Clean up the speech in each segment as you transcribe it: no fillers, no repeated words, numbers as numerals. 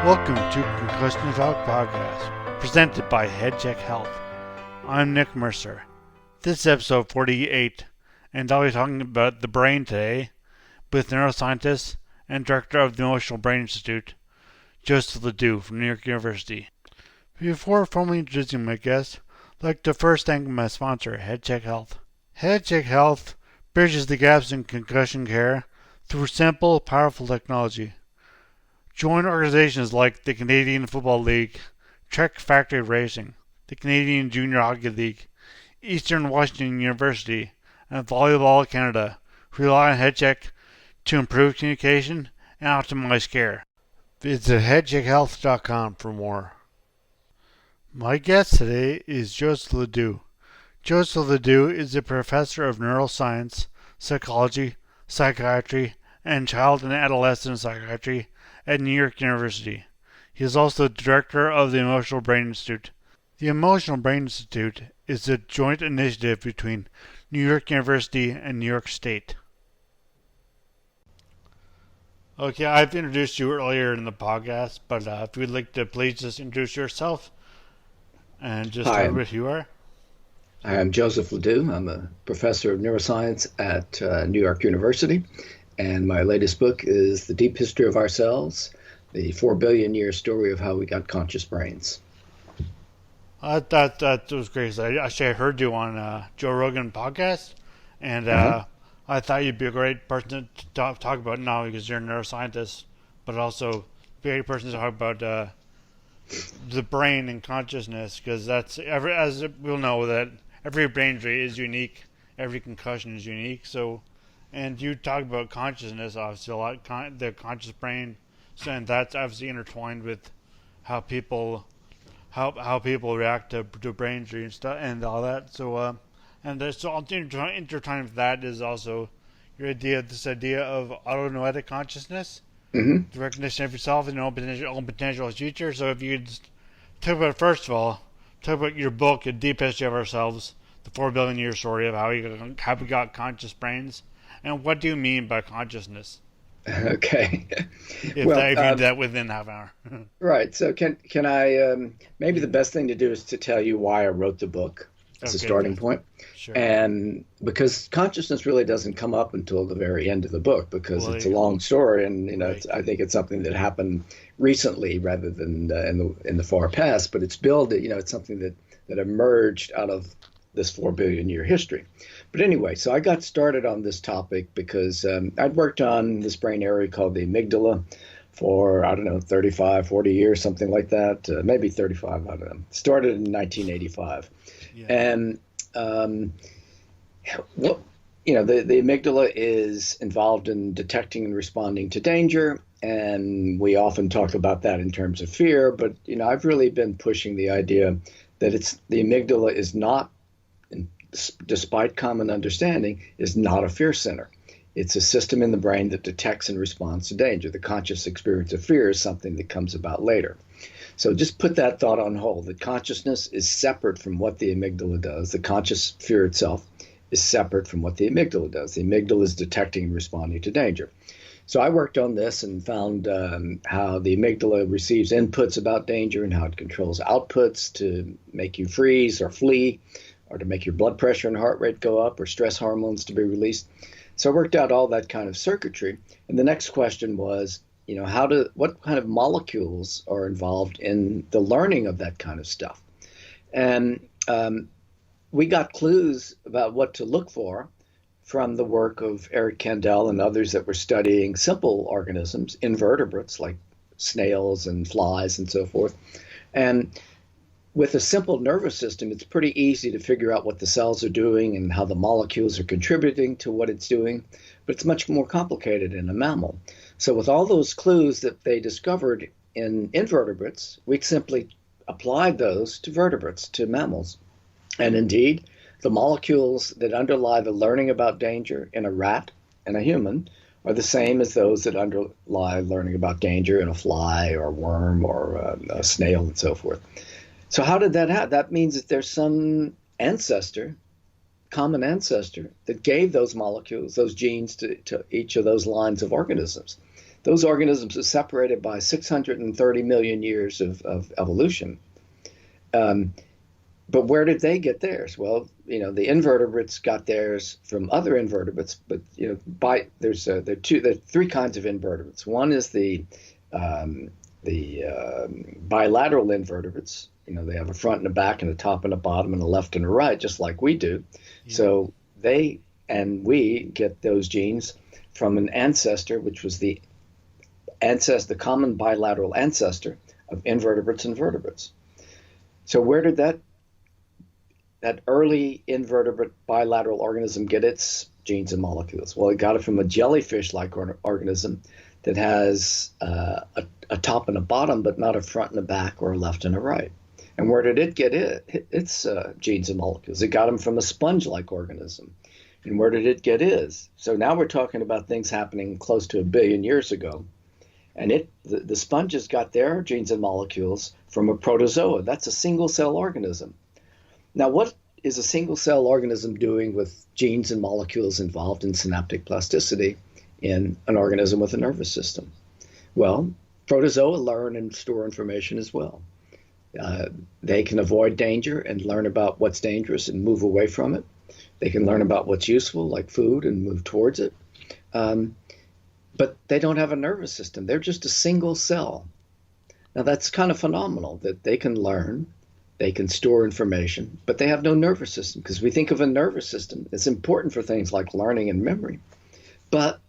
Welcome to Concussion Talk Podcast, presented by HeadCheck Health. I'm Nick Mercer. This is episode 48, and I'll be talking about the brain today with neuroscientist and director of the Emotional Brain Institute, Joseph LeDoux from New York University. Before formally introducing my guest, I'd like to first thank my sponsor, HeadCheck Health. HeadCheck Health bridges the gaps in concussion care through simple, powerful technology. Join organizations like the Canadian Football League, Trek Factory Racing, the Canadian Junior Hockey League, Eastern Washington University, and Volleyball Canada, who rely on HeadCheck to improve communication and optimize care. Visit headcheckhealth.com for more. My guest today is Joseph LeDoux. Joseph LeDoux is a professor of neuroscience, psychology, psychiatry, and child and adolescent psychiatry at New York University. He is also the director of the Emotional Brain Institute. The Emotional Brain Institute is a joint initiative between New York University and New York State. Okay, I've introduced you earlier in the podcast, but if you'd like to please just introduce yourself and just tell me what you are. I'm Joseph LeDoux. I'm a professor of neuroscience at New York University. And my latest book is The Deep History of Ourselves, the 4 billion year story of how we got conscious brains. That was great. I heard you on Joe Rogan podcast, and I thought you'd be a great person to talk about now because you're a neuroscientist, but also be a great person to talk about the brain and consciousness, because that's as we'll know that every brain injury is unique, every concussion is unique. So. And you talk about consciousness, obviously, a lot, the conscious brain, and that's obviously intertwined with how people react to brain injury and stuff and all that. So, so intertwined with that is also this idea of autonoetic consciousness, the recognition of yourself and your own potential future. So, if you could talk about, first of all, talk about your book, A Deep History of Ourselves, the 4 billion year story of how we got conscious brains. And what do you mean by consciousness? Okay. If you do that within half an hour. Right. So can I, maybe the best thing to do is to tell you why I wrote the book as a starting point. Sure. And because consciousness really doesn't come up until the very end of the book, because it's a long story. And, right. I think it's something that happened recently rather than in the far past. But it's it's something that emerged out of this 4 billion year history. But anyway, so I got started on this topic because I'd worked on this brain area called the amygdala for, 35, 40 years, something like that, maybe 35, I don't know. Started in 1985. Yeah. And, the amygdala is involved in detecting and responding to danger. And we often talk about that in terms of fear. But, I've really been pushing the idea that the amygdala is not, despite common understanding, is not a fear center. It's a system in the brain that detects and responds to danger. The conscious experience of fear is something that comes about later. So just put that thought on hold, that consciousness is separate from what the amygdala does. The conscious fear itself is separate from what the amygdala does. The amygdala is detecting and responding to danger. So I worked on this and found how the amygdala receives inputs about danger and how it controls outputs to make you freeze or flee, or to make your blood pressure and heart rate go up, or stress hormones to be released. So I worked out all that kind of circuitry. And the next question was, what kind of molecules are involved in the learning of that kind of stuff? And we got clues about what to look for from the work of Eric Kandel and others that were studying simple organisms, invertebrates like snails and flies and so forth. And with a simple nervous system, it's pretty easy to figure out what the cells are doing and how the molecules are contributing to what it's doing, but it's much more complicated in a mammal. So with all those clues that they discovered in invertebrates, we simply applied those to vertebrates, to mammals. And indeed, the molecules that underlie the learning about danger in a rat and a human are the same as those that underlie learning about danger in a fly or a worm or a snail and so forth. So how did that happen? That means that there's some common ancestor, that gave those molecules, those genes to each of those lines of organisms. Those organisms are separated by 630 million years of evolution. Um, but where did they get theirs? Well, the invertebrates got theirs from other invertebrates, but there are three kinds of invertebrates. One is the bilateral invertebrates. They have a front and a back and a top and a bottom and a left and a right, just like we do. Yeah. So they and we get those genes from an ancestor, which was the common bilateral ancestor of invertebrates and vertebrates. So where did that early invertebrate bilateral organism get its genes and molecules? Well, it got it from a jellyfish-like organism that has a top and a bottom, but not a front and a back or a left and a right. And where did it get its genes and molecules? It got them from a sponge-like organism. And where did it get its? So now we're talking about things happening close to 1 billion years ago. And the sponges got their genes and molecules from a protozoa. That's a single-cell organism. Now, what is a single-cell organism doing with genes and molecules involved in synaptic plasticity in an organism with a nervous system? Well, protozoa learn and store information as well. They can avoid danger and learn about what's dangerous and move away from it. They can learn about what's useful, like food, and move towards it. But they don't have a nervous system. They're just a single cell. Now, that's kind of phenomenal that they can learn, they can store information, but they have no nervous system, because we think of a nervous system. It's important for things like learning and memory. But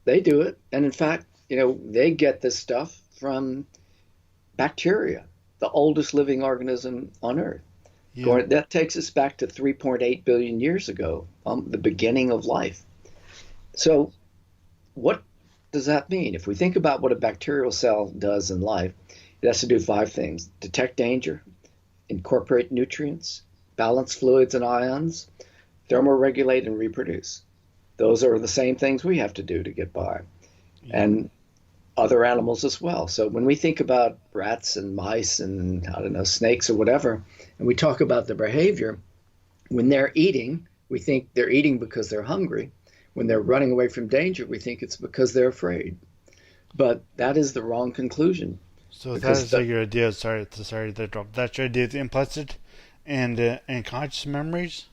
they do it. And in fact, they get this stuff from bacteria, the oldest living organism on Earth. Yeah. That takes us back to 3.8 billion years ago, the beginning of life. So what does that mean? If we think about what a bacterial cell does in life, it has to do 5 things: detect danger, incorporate nutrients, balance fluids and ions, thermoregulate, and reproduce. Those are the same things we have to do to get by. Yeah. And other animals as well. So when we think about rats and mice and, snakes or whatever, and we talk about their behavior, when they're eating, we think they're eating because they're hungry. When they're running away from danger, we think it's because they're afraid. But that is the wrong conclusion. So that is your idea. Sorry to interrupt. That's your idea of implicit and conscious memories?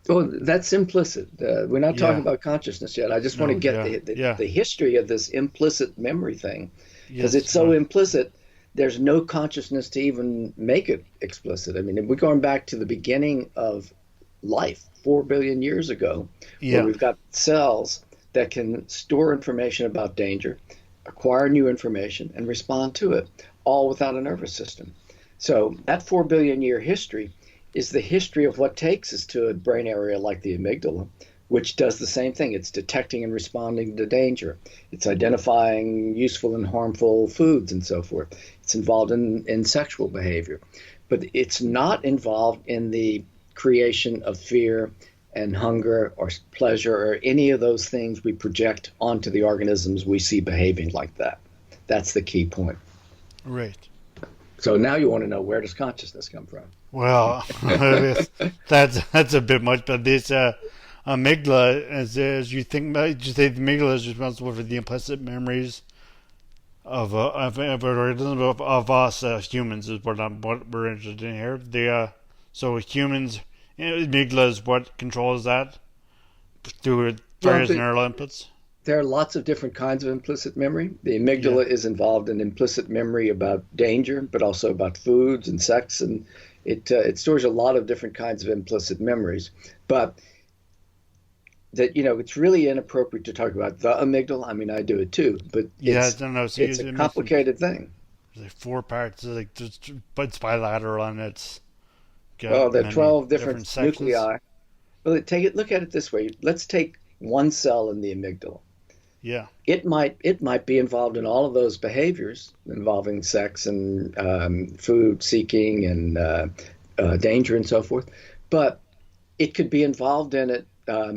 Well, that's implicit. We're not talking about consciousness yet. I just want to get the history of this implicit memory thing, because it's so implicit. There's no consciousness to even make it explicit. I mean, if we're going back to the beginning of life, 4 billion years ago, where we've got cells that can store information about danger, acquire new information, and respond to it, all without a nervous system. So that 4 billion year history is the history of what takes us to a brain area like the amygdala, which does the same thing. It's detecting and responding to danger. It's identifying useful and harmful foods and so forth. It's involved in sexual behavior. But it's not involved in the creation of fear and hunger or pleasure or any of those things we project onto the organisms we see behaving like that. That's the key point. Right. So now you want to know, where does consciousness come from? Well, that's a bit much, but this amygdala, as you think, you say the amygdala is responsible for the implicit memories of us humans, is what we're interested in here. So humans, amygdala is what controls that through various neural inputs. There are lots of different kinds of implicit memory. The amygdala is involved in implicit memory about danger, but also about foods and sex, and it stores a lot of different kinds of implicit memories. But that it's really inappropriate to talk about the amygdala. I mean, I do it too, but it's a complicated thing. There's like 4 parts, but it's bilateral, and it's there are 12 different nuclei. Well, look at it this way. Let's take one cell in the amygdala. Yeah. It might be involved in all of those behaviors involving sex and food seeking and danger and so forth, but it could be involved in it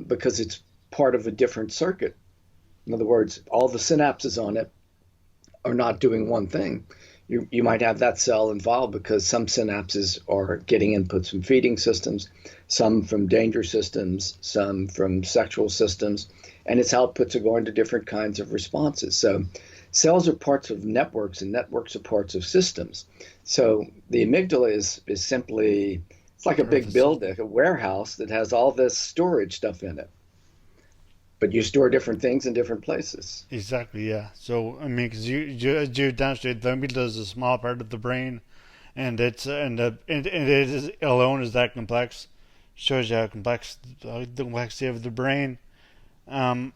because it's part of a different circuit. In other words, all the synapses on it are not doing one thing. you might have that cell involved because some synapses are getting inputs from feeding systems, some from danger systems, some from sexual systems, and its outputs are going to different kinds of responses. So cells are parts of networks, and networks are parts of systems. So the amygdala is simply, it's like a big building, a warehouse that has all this storage stuff in it. But you store different things in different places. Exactly, yeah. So I mean, because you demonstrated, the amygdala is a small part of the brain, and it is alone is that complex. Shows you how complex the complexity of the brain. Um,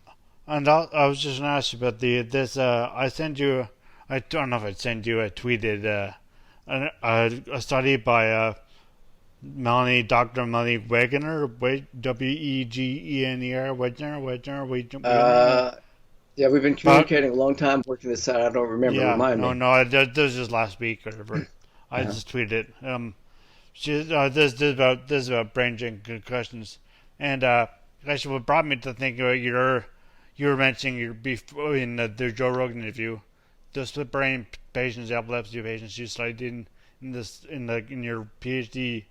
and I was just gonna ask you about this. I sent you. I don't know if I sent you. I tweeted a study by Dr. Melanie Wegener, Wegener, Wegener. Yeah, we've been communicating a long time, working this out. I don't remember. Yeah, Remind me. this was just last week or whatever. I just tweeted it. This is about brain injury and concussions, and actually, what brought me to think about you were mentioning in the Joe Rogan interview, the split brain patients, epilepsy patients you studied in your PhD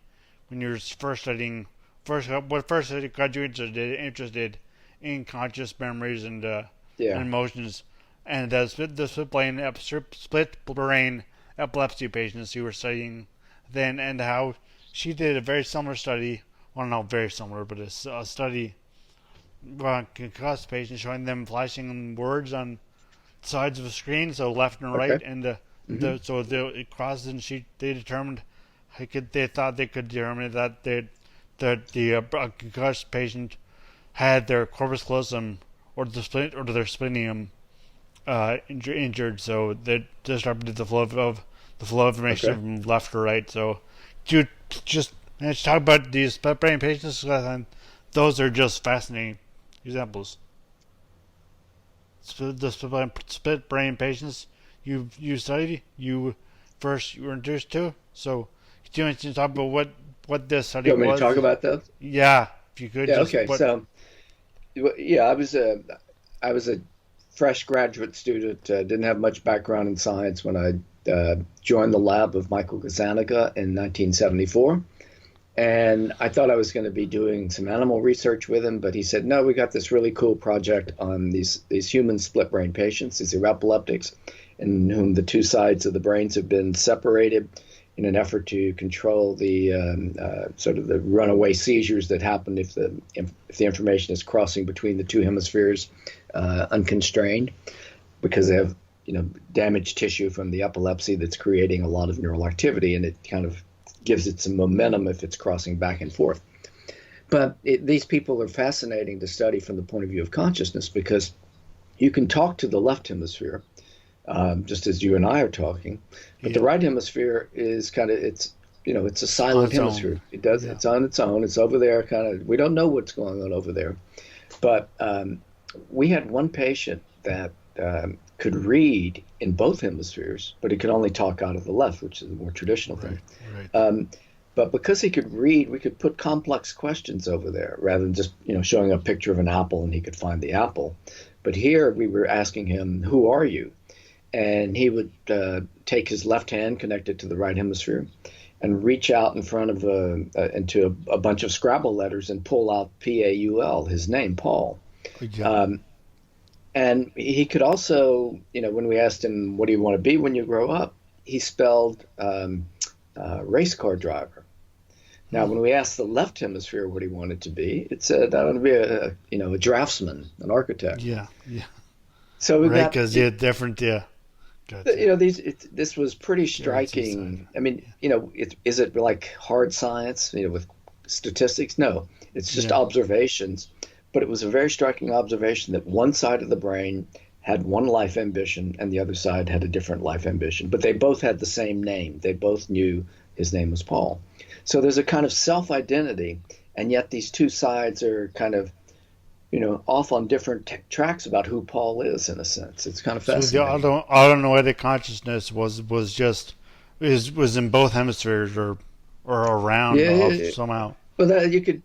when you were first studying first got you interested in conscious memories and emotions, and the split brain epilepsy patients you were studying then, and how she did a very similar study, well, not very similar, but a study on concussed patients, showing them flashing words on sides of a screen, so left and right, and it crosses, and they determined they thought they could determine that the concussed patient had their corpus callosum or their splenium injured, so that disrupted the flow of information from left to right. So, to just talk about these split brain patients, and those are just fascinating examples. The split brain patients you studied, you were introduced to. So, do you want to talk about what this study was? You want me to talk about those? Yeah, if you could. Yeah. Okay. So, yeah, I was a fresh graduate student. Didn't have much background in science when I joined the lab of Michael Gazzaniga in 1974. And I thought I was going to be doing some animal research with him, but he said, no, we got this really cool project on these human split brain patients, these are epileptics, in whom the two sides of the brains have been separated in an effort to control the sort of the runaway seizures that happen if the information is crossing between the two hemispheres unconstrained, because they have damaged tissue from the epilepsy that's creating a lot of neural activity, and it kind of gives it some momentum if it's crossing back and forth. But these people are fascinating to study from the point of view of consciousness, because you can talk to the left hemisphere, just as you and I are talking, but the right hemisphere is kind of, it's a silent hemisphere. It's on its own. It's over there, kind of. We don't know what's going on over there. But we had one patient that could read in both hemispheres, but he could only talk out of the left, which is the more traditional thing. Right. But because he could read, we could put complex questions over there rather than just showing a picture of an apple and he could find the apple. But here we were asking him, "Who are you?" And he would take his left hand, connect it to the right hemisphere, and reach out in front of into a bunch of Scrabble letters and pull out Paul, his name, Paul. And he could also, when we asked him, "What do you want to be when you grow up?" he spelled race car driver. Now, when we asked the left hemisphere what he wanted to be, it said, "I want to be a draftsman, an architect." Yeah. So we got, because different. Yeah. Gotcha. This was pretty striking. I mean, is it like hard science, with statistics? No, it's just observations. But it was a very striking observation that one side of the brain had one life ambition and the other side had a different life ambition. But they both had the same name. They both knew his name was Paul. So there's a kind of self-identity, and yet these two sides are kind of, off on different tracks about who Paul is, in a sense. It's kind of fascinating. So the autonoid consciousness was in both hemispheres or around somehow. Well, that you could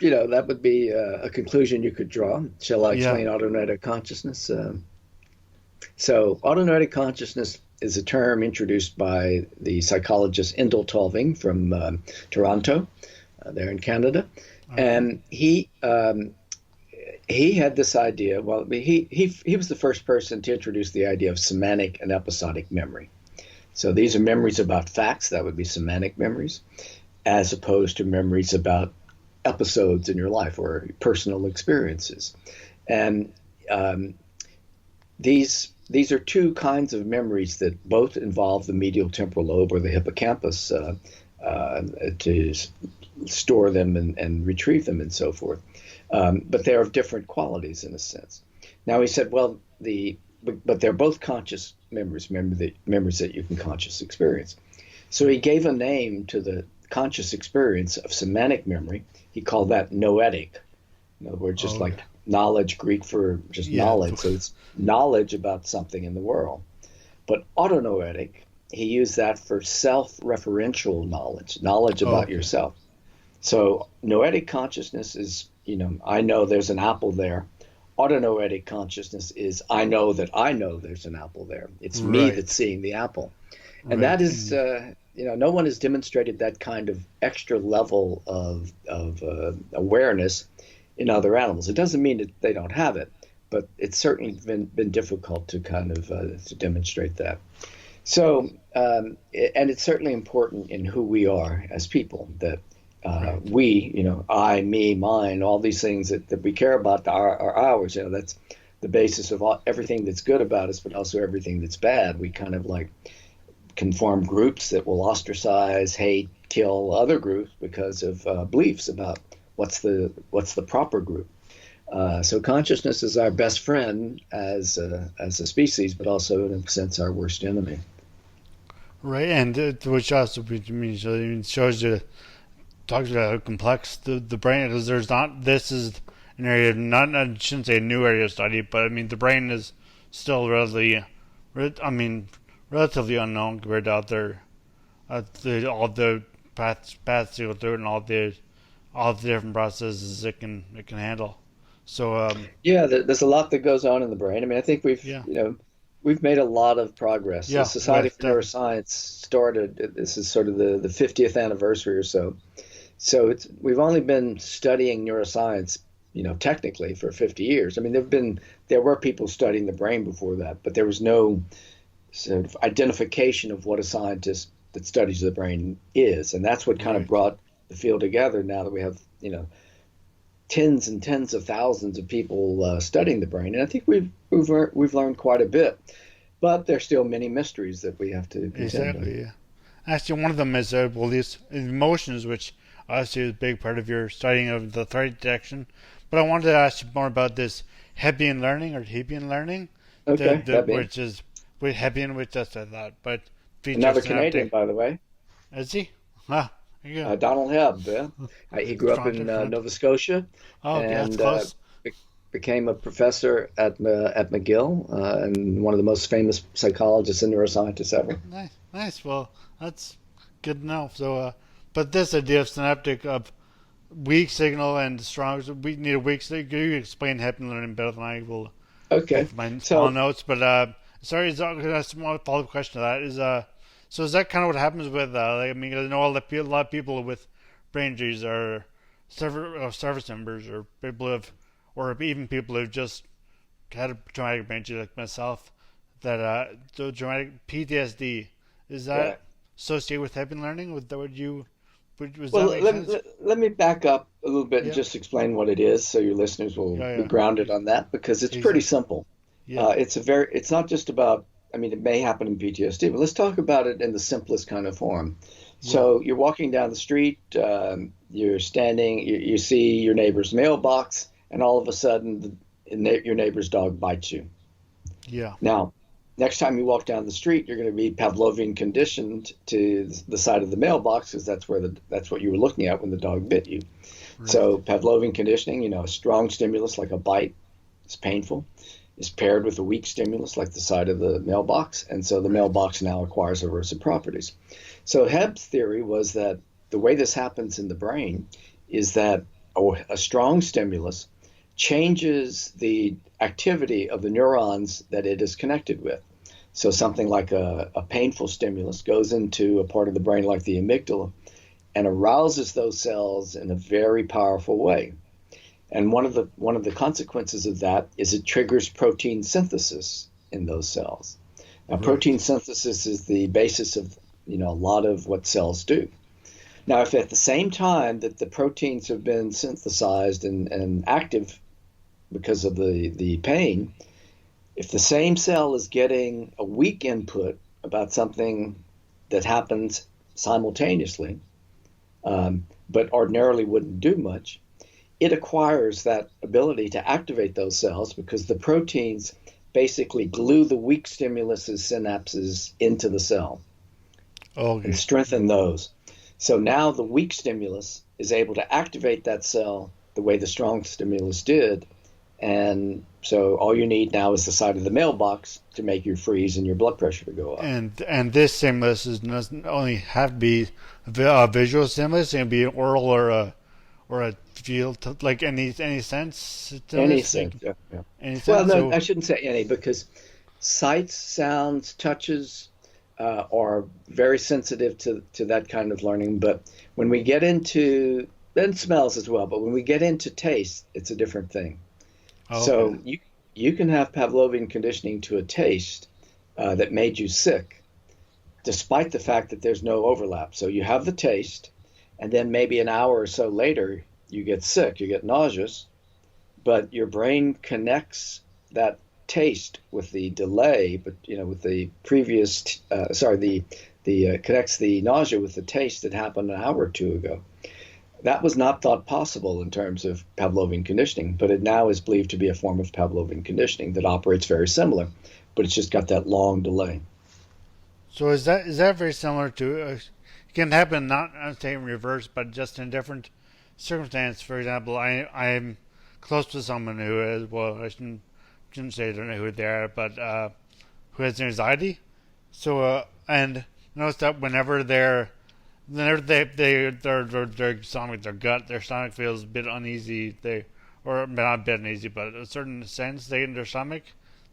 that would be a conclusion you could draw. Shall I explain autonoid consciousness? So autonoid consciousness is a term introduced by the psychologist Indel Tolving from Toronto, there in Canada. Okay. And he had this idea. Well, he was the first person to introduce the idea of semantic and episodic memory. So these are memories about facts, that would be semantic memories, as opposed to memories about episodes in your life or personal experiences. And these are two kinds of memories that both involve the medial temporal lobe or the hippocampus to store them and retrieve them and so forth. But they're of different qualities in a sense. Now he said, well, but they're both conscious memories, memories that you can conscious experience. So he gave a name to the conscious experience of semantic memory. He called that noetic. In other words, just like knowledge, Greek for just knowledge. So it's knowledge about something in the world. But autonoetic, he used that for self-referential knowledge about yourself. So noetic consciousness is, I know there's an apple there. Autonoetic consciousness is I know there's an apple there. It's me that's seeing the apple. And that is, no one has demonstrated that kind of extra level of awareness in other animals. It doesn't mean that they don't have it, but it's certainly been difficult to kind of to demonstrate that. So, and it's certainly important in who we are as people that we, I, me, mine, all these things that we care about are ours. That's the basis of everything that's good about us, but also everything that's bad. We kind of like can form groups that will ostracize, hate, kill other groups because of beliefs about what's the proper group. So consciousness is our best friend as a species, but also in a sense our worst enemy. Right, and which also shows you, talks about how complex the brain is. Because this is an area, I shouldn't say a new area of study, but the brain is still relatively unknown compared to other, all the paths to go through it and all the different processes it can handle. So there's a lot that goes on in the brain. I think we've made a lot of progress. The Society for Neuroscience started. This is sort of the 50th anniversary or so. So we've only been studying neuroscience, technically for 50 years. There were people studying the brain before that, but there was no sort of identification of what a scientist that studies the brain is, and that's what kind of brought the field together. Now that we have, tens and tens of thousands of people studying the brain, and I think we've learned quite a bit, but there's still many mysteries that we have to contend with. Exactly. Yeah. Actually, one of them is these emotions, which obviously is a big part of your studying of the threat detection. But I wanted to ask you more about this Hebbian Learning, Okay, which is with Hebbian, which just said that, but another Canadian, by the way. Is he? Ah, Donald Hebb. Yeah. He grew up in Nova Scotia, and that's close. Became a professor at McGill and one of the most famous psychologists and neuroscientists ever. Nice. Well, that's good to know. So, but this idea of synaptic of weak signal and strong, we need a weak signal. You explain Hebbian Learning better than I will. Okay. My small notes, but sorry, a small follow-up question to that is so is that kind of what happens with I know a lot of people with brain injuries are service members or people or even people who've just had a traumatic brain injury like myself. That so traumatic PTSD, is that associated with Hebbian Learning? Let me back up a little bit and just explain what it is, so your listeners will be grounded on that, because it's pretty simple. Yeah. It's not just about. It may happen in PTSD, but let's talk about it in the simplest kind of form. So you're walking down the street, you're standing, you see your neighbor's mailbox, and all of a sudden your neighbor's dog bites you. Yeah. Now, next time you walk down the street, you're going to be Pavlovian conditioned to the side of the mailbox, because that's what you were looking at when the dog bit you. Right. So Pavlovian conditioning, a strong stimulus like a bite is painful, is paired with a weak stimulus like the side of the mailbox, and so the mailbox now acquires aversive properties. So Hebb's theory was that the way this happens in the brain is that a strong stimulus changes the activity of the neurons that it is connected with. So something like a painful stimulus goes into a part of the brain like the amygdala and arouses those cells in a very powerful way. And one of the consequences of that is it triggers protein synthesis in those cells. Now, protein Right. synthesis is the basis of a lot of what cells do. Now, if at the same time that the proteins have been synthesized and active because of the pain, if the same cell is getting a weak input about something that happens simultaneously, but ordinarily wouldn't do much, it acquires that ability to activate those cells because the proteins basically glue the weak stimulus's synapses into the cell and Okay. strengthen those. So now the weak stimulus is able to activate that cell the way the strong stimulus did. And so all you need now is the side of the mailbox to make you freeze and your blood pressure to go up. And this stimulus doesn't only have to be a visual stimulus; it can be an oral or a feel to, like any sense stimulus, Anything. like Yeah, yeah. any Well, sense. no, So I shouldn't say any because sights, sounds, touches are very sensitive to that kind of learning. But when we get into, and smells as well, but when we get into taste, it's a different thing. okay. So you can have Pavlovian conditioning to a taste that made you sick, despite the fact that there's no overlap. So you have the taste, and then maybe an hour or so later, you get sick, you get nauseous, but your brain connects that taste with the delay, but with the previous, the connects the nausea with the taste that happened an hour or two ago. That was not thought possible in terms of Pavlovian conditioning, but it now is believed to be a form of Pavlovian conditioning that operates very similar, but it's just got that long delay. So is that very similar to? It can happen not I'm saying reverse, but just in different circumstance. For example, I'm close to someone who is well, I shouldn't say I don't know who they are, but who has anxiety. So and notice that whenever their stomach, their stomach feels a bit uneasy. Or not a bit uneasy, but a certain sense they in their stomach,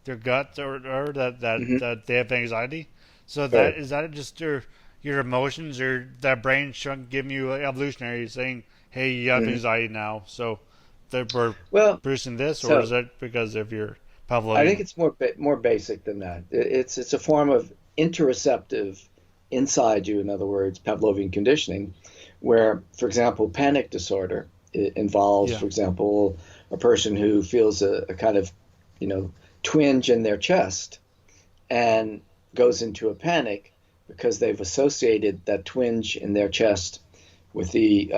their gut, or Hmm. that they have anxiety. So Right. is that just your emotions or that brain chunk giving you evolutionary saying, hey, you have Hmm. anxiety now, so we're Well, producing this, or is so it because of your I think Pavlovian? it's more basic than that. It's a form of interoceptive inside you, in other words, Pavlovian conditioning, where, for example, panic disorder involves, Yeah. for example, a person who feels a kind of, you know, twinge in their chest and goes into a panic because they've associated that twinge in their chest with the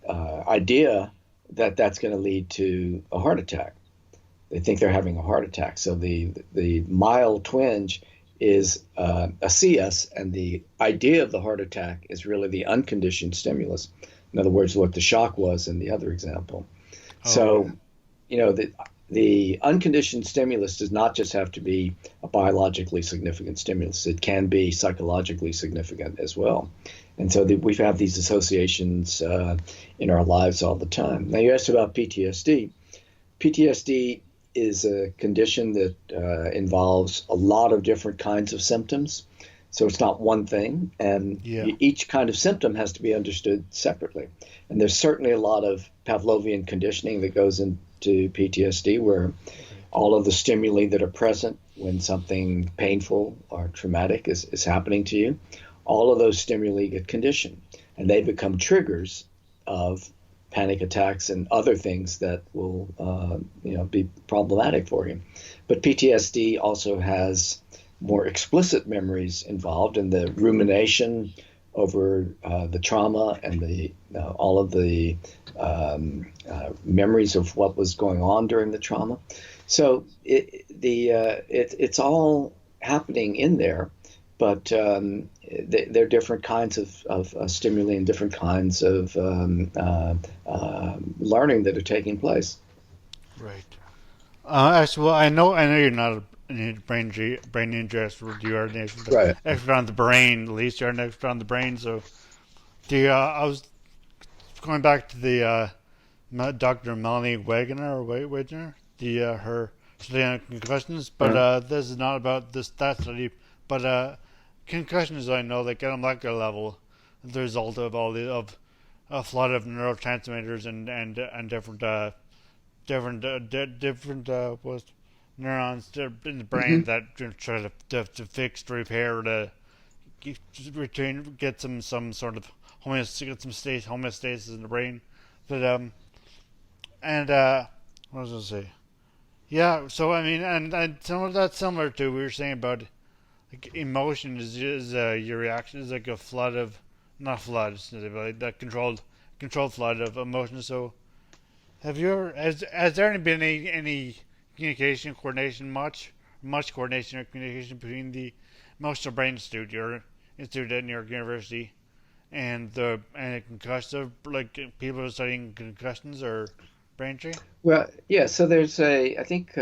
idea that that's going to lead to a heart attack. They think they're having a heart attack. So the mild twinge is a CS, and the idea of the heart attack is really the unconditioned stimulus. In other words, what the shock was in the other example. Okay. So, the unconditioned stimulus does not just have to be a biologically significant stimulus. It can be psychologically significant as well. And so we've had these associations in our lives all the time. Now, you asked about PTSD. PTSD is a condition that involves a lot of different kinds of symptoms. So it's not one thing, and Yeah. each kind of symptom has to be understood separately. And there's certainly a lot of Pavlovian conditioning that goes into PTSD, where Right. all of the stimuli that are present when something painful or traumatic is happening to you, all of those stimuli get conditioned, and they become triggers of panic attacks and other things that will be problematic for you. But PTSD also has more explicit memories involved in the rumination over the trauma and the all of the memories of what was going on during the trauma. So it's all happening in there, but there are different kinds of stimuli and different kinds of learning that are taking place. Right. Actually, well, I know you're not a brain injury expert. You are an Right. expert on the brain. At least you're an expert on the brain. So, I was going back to the Dr. Melanie Wagner or Wagner, her concussions, but this is not about that study. But concussions, I know, like at a molecular level, the result of of a flood of neurotransmitters and different neurons in the brain Mm-hmm. that try to fix, to repair, to get some sort of homeostasis in the brain. But and what was I going to say? Yeah, so I mean, and some of that's similar to what we were saying about like emotion is your reaction is like a flood of not flood, but like that controlled flood of emotions. So have you ever has there been any communication coordination much coordination or communication between the Emotional Brain Institute, your institute at New York University, and the concussive like people who are studying concussions or brain injury? Well, yeah. So there's I think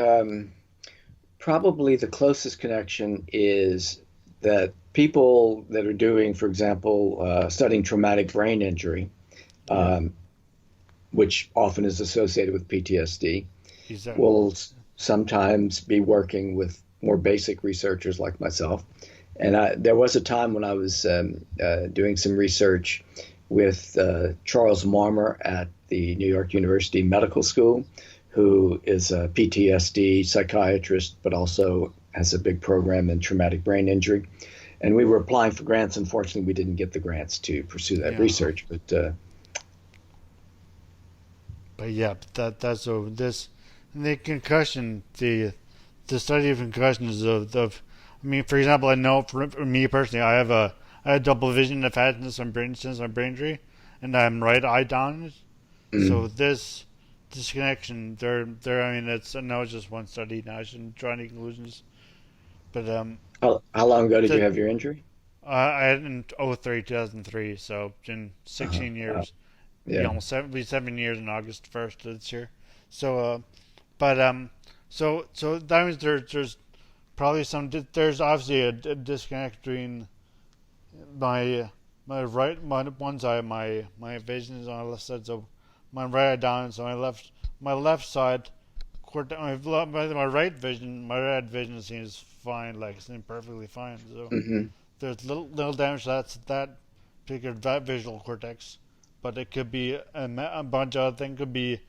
probably the closest connection is that people that are doing, for example, studying traumatic brain injury, Yeah, um, which often is associated with PTSD, exactly. will sometimes be working with more basic researchers like myself. And there was a time when I was doing some research with Charles Marmer at the New York University Medical School, who is a PTSD psychiatrist, but also has a big program in traumatic brain injury. And we were applying for grants. Unfortunately, we didn't get the grants to pursue that Yeah, research. But but yeah, that's so this the concussion the study of concussions of I mean, for example, I know for me personally, I have double vision. I've had since my brain injury, and I'm right eye down. So mm, this connection, there. I mean, it's I know it's just one study. Now I shouldn't draw any conclusions, but how long ago did you the have your injury? I had in 2003. So in Uh-huh. 16 years, be Yeah, almost 7 years in August 1st of this year. So but so that means there's probably there's obviously a disconnect between my my one side my vision is on the left side, so my right eye down, so my left side my right vision seems fine, like it seems perfectly fine. So hmm, there's little damage to that particular that visual cortex, but it could be a bunch of other things. Could be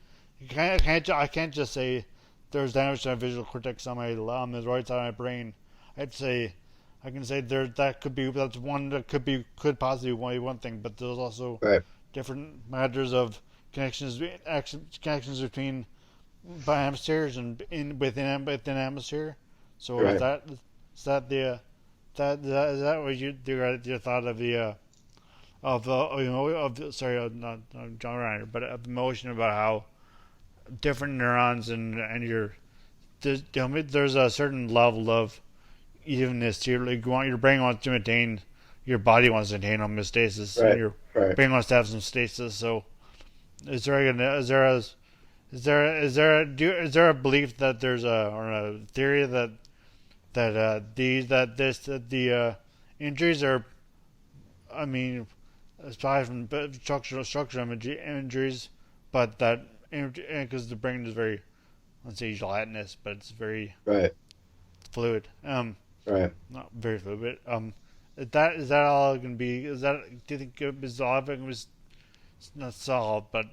I can't just say there's damage to my visual cortex on the right side of my brain. I'd say I can say that's one that could possibly be one thing, but there's also right, different matters of connections between by hemispheres and within hemisphere. So right. is that the is that what your thought of the of sorry not John Reiner, but of emotion about how different neurons and there's a certain level of evenness to your brain wants to maintain, your body wants to maintain homeostasis, and Right, your right. brain wants to have some stasis. So is there a belief that there's a or a theory that the injuries are, I mean, aside from structural injuries, but that because the brain is very, let's say gelatinous, but it's very Right, fluid. right. Not very fluid. But, is that all going to be? Do you think is all of it was not solved, but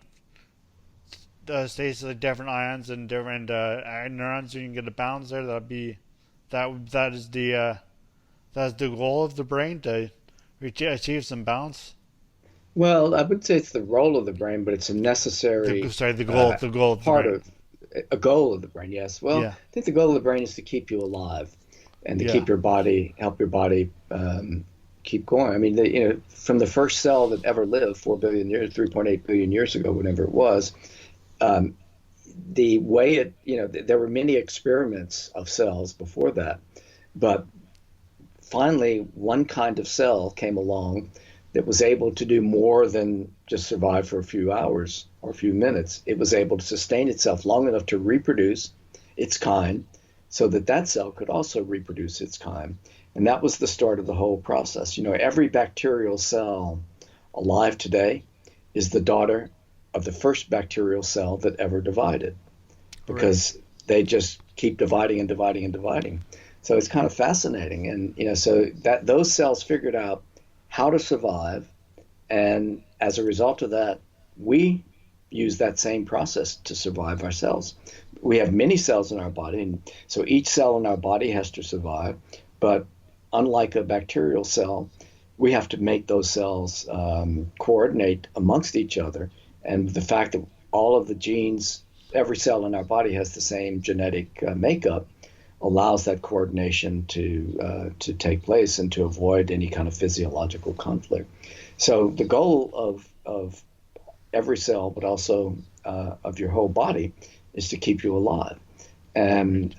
states like different ions and different neurons, so you can get a balance there? That is that's the goal of the brain to achieve some balance. Well, I would say it's the role of the brain, but it's a necessary uh, The goal of the part brain. of a goal of the brain. Yes. Well, Yeah, I think the goal of the brain is to keep you alive and to yeah, keep your body, help your body keep going. I mean, from the first cell that ever lived, 4 billion years, 3.8 billion years ago, whatever it was, um, the way there were many experiments of cells before that, but finally, one kind of cell came along that was able to do more than just survive for a few hours or a few minutes. It was able to sustain itself long enough to reproduce its kind so that that cell could also reproduce its kind. And that was the start of the whole process. Every bacterial cell alive today is the daughter of the first bacterial cell that ever divided right. because they just keep dividing and dividing and dividing. So it's kind of fascinating. And, so that those cells figured out how to survive. And as a result of that, we use that same process to survive ourselves. We have many cells in our body, and so each cell in our body has to survive. But unlike a bacterial cell, we have to make those cells coordinate amongst each other. And the fact that all of the genes, every cell in our body has the same genetic makeup, allows that coordination to take place and to avoid any kind of physiological conflict. So the goal of every cell, but also of your whole body, is to keep you alive. And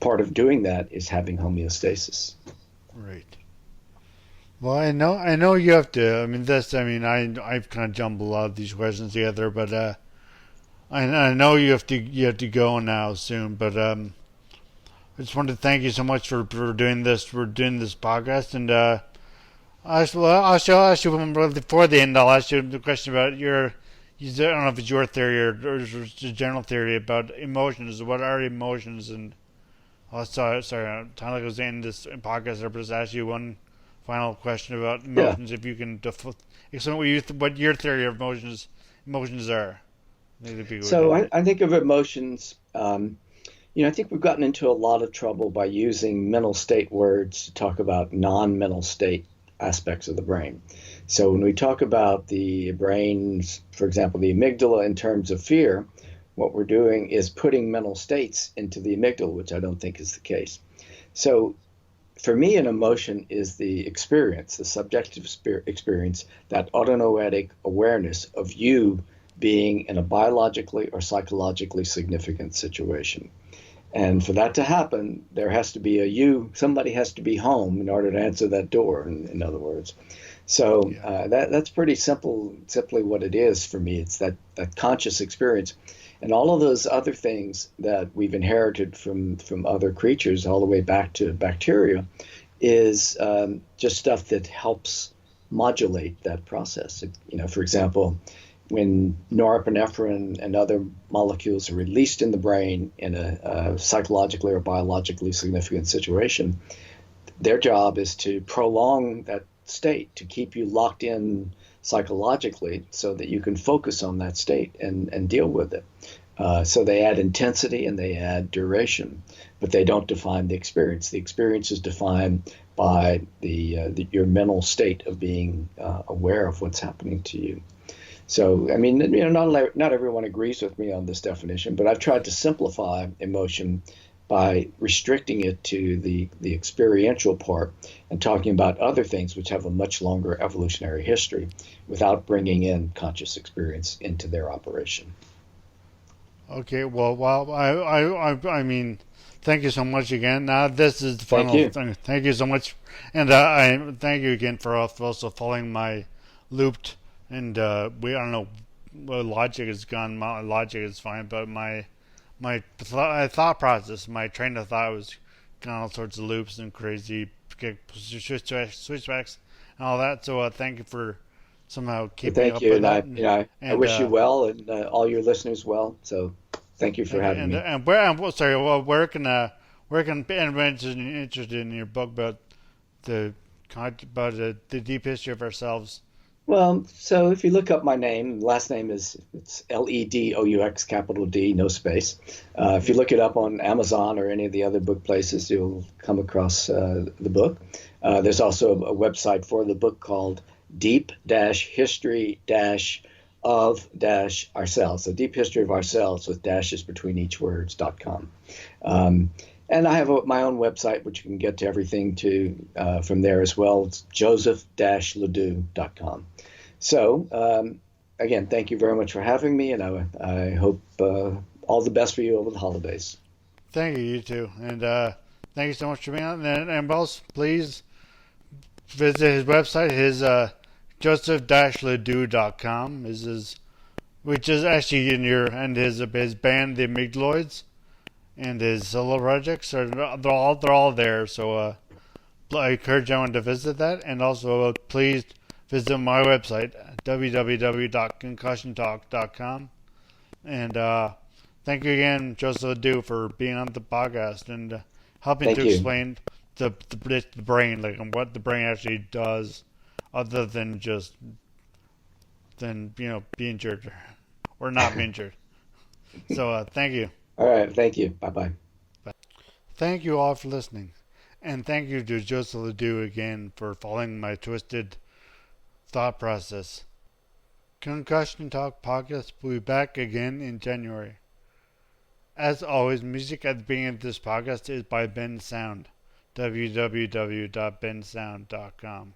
part of doing that is having homeostasis. Right. Well, I know you have to. I mean, I've kind of jumbled a lot of these questions together, but I know you have to go now soon. But I just wanted to thank you so much for doing this podcast, and I ask you before the end. I'll ask you the question about I don't know if it's your theory or just a general theory about emotions. What are emotions? And sorry, time like I was in this podcast, I'll just ask you one final question about emotions. Yeah. If you can explain what your theory of emotions are. So I think of emotions. I think we've gotten into a lot of trouble by using mental state words to talk about non-mental state aspects of the brain. So when we talk about the brain's, for example, the amygdala in terms of fear, what we're doing is putting mental states into the amygdala, which I don't think is the case. So for me, an emotion is the experience, the subjective experience, that autonoetic awareness of you being in a biologically or psychologically significant situation. And for that to happen, there has to be somebody has to be home in order to answer that door, in other words. So that's pretty simply what it is for me. It's that conscious experience. And all of those other things that we've inherited from other creatures all the way back to bacteria is just stuff that helps modulate that process. For example, when norepinephrine and other molecules are released in the brain in a psychologically or biologically significant situation, their job is to prolong that state, to keep you locked in psychologically so that you can focus on that state and deal with it. So they add intensity and they add duration, but they don't define the experience. The experience is defined by your mental state of being aware of what's happening to you. So, I mean, not everyone agrees with me on this definition, but I've tried to simplify emotion by restricting it to the experiential part and talking about other things which have a much longer evolutionary history without bringing in conscious experience into their operation. Okay, well, I mean, thank you so much again. Now, this is the final thing. Thank you so much. And I thank you again for also following my looped. And I don't know, logic is gone. My logic is fine, but my thought process, my train of thought was gone all sorts of loops and crazy switchbacks and all that. So thank you for somehow keeping up with that. Thank you, and I wish you well and all your listeners well. So thank you for having me. And where can anyone interested in your book about the deep history of ourselves? Well, so if you look up my name, last name it's LeDoux, capital D, no space. If you look it up on Amazon or any of the other book places, you'll come across the book. There's also a website for the book called deep-history-of-ourselves. So deep history of ourselves with dashes between each words.com. And I have my own website, which you can get to everything from there as well. It's Joseph-LeDoux.com. So, again, thank you very much for having me, and I hope all the best for you over the holidays. Thank you, you too. And thank you so much for being on. And else, please visit his website, his Joseph-LeDoux.com, which is actually his band, the Amygdaloids. And his solo projects they're all there. So I encourage everyone to visit that, and also please visit my website www.concussiontalk.com, and Thank you again, Joseph LeDoux, for being on the podcast and helping Thank to you. explain the brain, like and what the brain actually does, other than just be injured or not be injured. So thank you. All right. Thank you. Bye-bye. Thank you all for listening, and thank you to Joseph LeDoux again for following my twisted thought process. Concussion Talk podcast will be back again in January. As always, music at the beginning of this podcast is by Ben Sound. www.bensound.com.